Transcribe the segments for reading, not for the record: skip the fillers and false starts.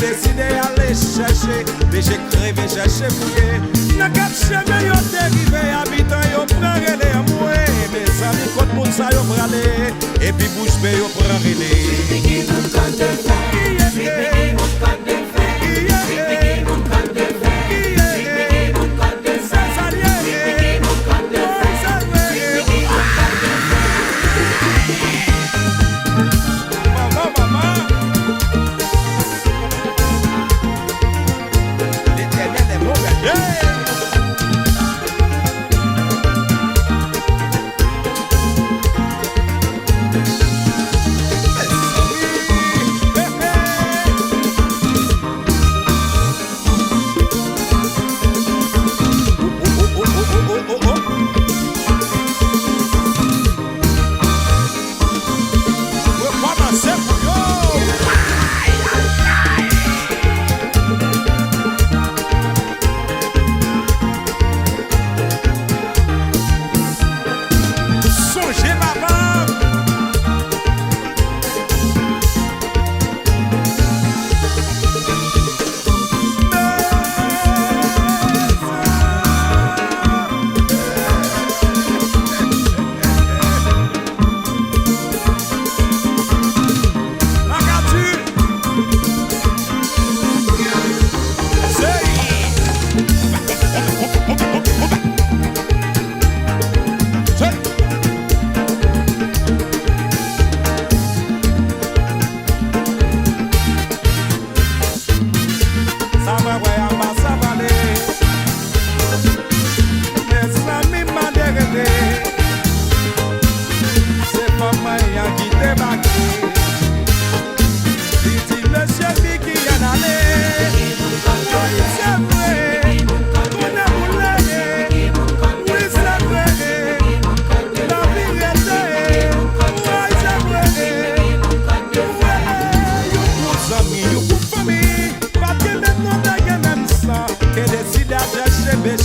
décidé d'aller chercher, mais j'ai crevé, chercher fouiller. N'a qu'à chemin yo dérivé, habitant yo prend relais à moi. Mes amis contre moun sa yo bralé, et puis bouche bée yo prend relais.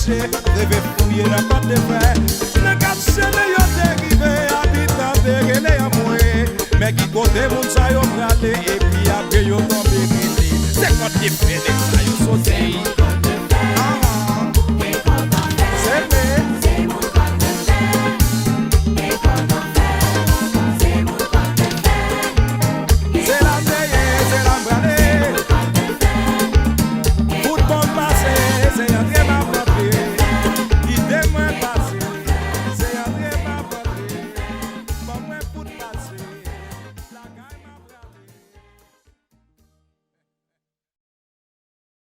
Rêver fouiller la porte de fer. N'a qu'à chemin yo dérivé, habitant de relais à moi. Mais qui côté moun sa yo bralé, et puis après yo tombé. C'est quand il fait des ça yo sauté.